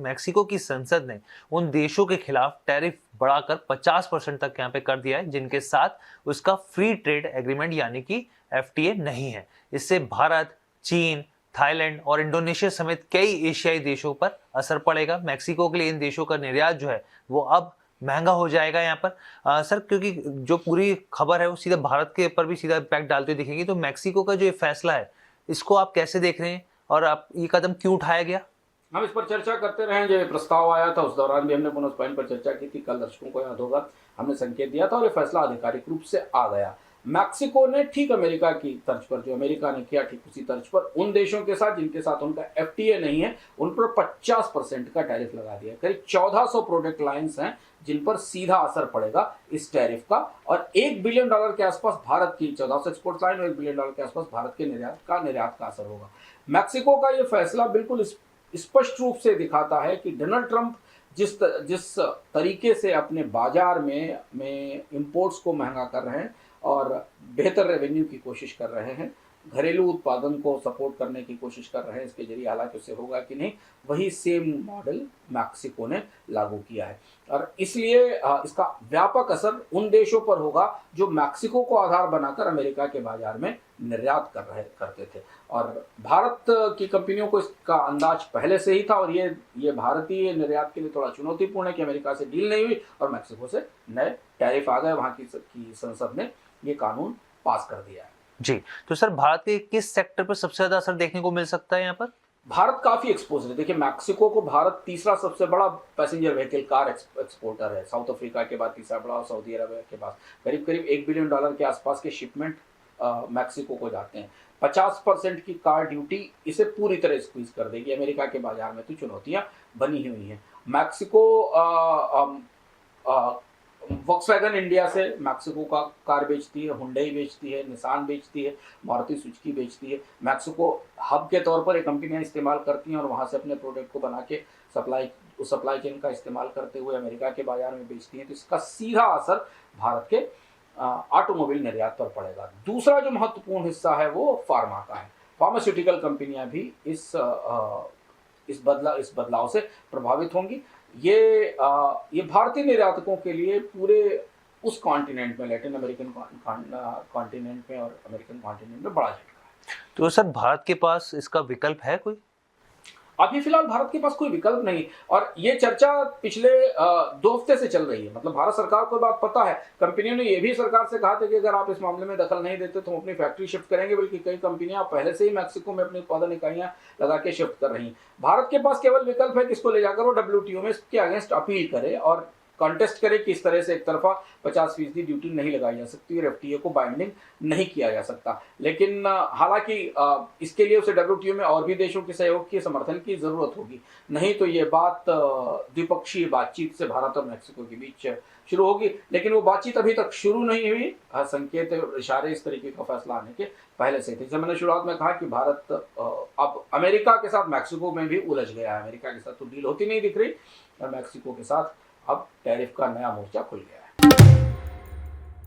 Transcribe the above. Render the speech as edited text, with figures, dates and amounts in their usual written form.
Mexico की संसद ने उन देशों के खिलाफ टैरिफ बढ़ाकर 50% तक यहाँ पे कर दिया है जिनके साथ उसका फ्री ट्रेड एग्रीमेंट यानी कि एफटीए नहीं है। इससे भारत, चीन, थाईलैंड और इंडोनेशिया समेत कई एशियाई देशों पर असर पड़ेगा। मैक्सिको के लिए इन देशों का निर्यात जो है वो अब महंगा हो जाएगा यहाँ पर। सर, क्योंकि जो पूरी खबर है वो सीधा भारत के ऊपर भी सीधा इम्पैक्ट डालते हुए दिखेगी, तो मैक्सिको का जो ये फैसला है इसको आप कैसे देख रहे हैं और आप ये कदम क्यों उठाया गया? हम इस पर चर्चा करते रहे। जब ये प्रस्ताव आया था उस दौरान भी हमने पुनः पॉइंट पर चर्चा की थी। कल दर्शकों को याद होगा हमने संकेत दिया था और ये फैसला आधिकारिक रूप से आ गया। मैक्सिको ने ठीक अमेरिका की तर्ज पर, जो अमेरिका ने किया ठीक उसी तर्ज पर उन देशों के साथ जिनके साथ उनका एफटीए नहीं है उन पर 50% का टैरिफ लगा दिया। करीब 1400 प्रोडक्ट लाइन्स हैं जिन पर सीधा असर पड़ेगा इस टैरिफ का, और $1 बिलियन के आसपास भारत की 1400 एक्सपोर्ट लाइन और $1 बिलियन के आसपास भारत के निर्यात का असर होगा। मैक्सिको का ये फैसला बिल्कुल स्पष्ट रूप से दिखाता है कि डोनाल्ड ट्रंप जिस तरीके से अपने बाजार में इंपोर्ट्स को महंगा कर रहे हैं और बेहतर रेवेन्यू की कोशिश कर रहे हैं, घरेलू उत्पादन को सपोर्ट करने की कोशिश कर रहे हैं इसके जरिए, हालांकि उससे होगा कि नहीं, वही सेम मॉडल मैक्सिको ने लागू किया है। और इसलिए इसका व्यापक असर उन देशों पर होगा जो मैक्सिको को आधार बनाकर अमेरिका के बाजार में निर्यात करते थे। और भारत की कंपनियों को इसका अंदाज पहले से ही था और ये भारतीय निर्यात के लिए थोड़ा चुनौतीपूर्ण है कि अमेरिका से डील नहीं हुई और मैक्सिको से नए टैरिफ आ गए। वहाँ की संसद ने ये कानून पास कर दिया है। जी, तो सर भारत के किस सेक्टर पर सबसे ज्यादा असर देखने को मिल सकता है यहाँ पर? भारत काफी एक्सपोज है। देखिए, मैक्सिको को भारत तीसरा सबसे बड़ा पैसेंजर व्हीकल कार एक्सपोर्टर है। साउथ अफ्रीका के बाद तीसरा बड़ा और सऊदी अरब के पास करीब करीब $1 बिलियन के आसपास के शिपमेंट मैक्सिको को जाते हैं। 50% की कार ड्यूटी इसे पूरी तरह स्क्वीज कर देगी। अमेरिका के बाजार में तो चुनौतियां बनी हुई हैं। मैक्सिको वॉक्सवैगन इंडिया से मैक्सिको का कार बेचती है, हुंडई बेचती है, निसान बेचती है, मारुति सुजुकी बेचती है। मैक्सिको हब के तौर पर ये कंपनियां इस्तेमाल करती हैं और वहाँ से अपने प्रोडक्ट को बना के सप्लाई चेन का इस्तेमाल करते हुए अमेरिका के बाजार में बेचती हैं। तो इसका सीधा असर भारत के ऑटोमोबाइल निर्यात पर पड़ेगा। दूसरा जो महत्वपूर्ण हिस्सा है वो फार्मा का है। फार्मास्यूटिकल कंपनियां भी इस बदलाव से प्रभावित होंगी। ये भारतीय निर्यातकों के लिए पूरे उस कॉन्टिनेंट में, लैटिन अमेरिकन कॉन्टिनेंट में और अमेरिकन कॉन्टिनेंट में बड़ा झटका है। तो सर भारत के पास इसका विकल्प है कोई? अभी फिलहाल भारत के पास कोई विकल्प नहीं, और ये चर्चा पिछले 2 हफ्ते से चल रही है। मतलब भारत सरकार को बात पता है। कंपनियों ने ये भी सरकार से कहा था कि अगर आप इस मामले में दखल नहीं देते तो हम अपनी फैक्ट्री शिफ्ट करेंगे, बल्कि कई कंपनियां पहले से ही मैक्सिको में अपनी उत्पादन इकाइयां लगा के शिफ्ट कर रही हैं। भारत के पास केवल विकल्प है कि इसको ले जाकर वो WTO में इसके अगेंस्ट अपील करे और कॉन्टेस्ट करे कि इस तरह से एक तरफा 50% ड्यूटी नहीं लगाई जा सकती और एफटीए को बाइंडिंग नहीं किया जा सकता। लेकिन हालांकि इसके लिए उसे WTO में और भी देशों के सहयोग की, समर्थन की जरूरत होगी। नहीं तो ये बात द्विपक्षीय बातचीत से भारत और मैक्सिको के बीच शुरू होगी, लेकिन वो बातचीत अभी तक शुरू नहीं हुई। संकेत इशारे इस तरीके का फैसला आने के पहले से थे। जैसे मैंने शुरुआत में कहा कि भारत अब अमेरिका के साथ मैक्सिको में भी उलझ गया है। अमेरिका के साथ तो डील होती नहीं दिख रही और मैक्सिको के साथ अब टैरिफ का नया मोर्चा खुल गया।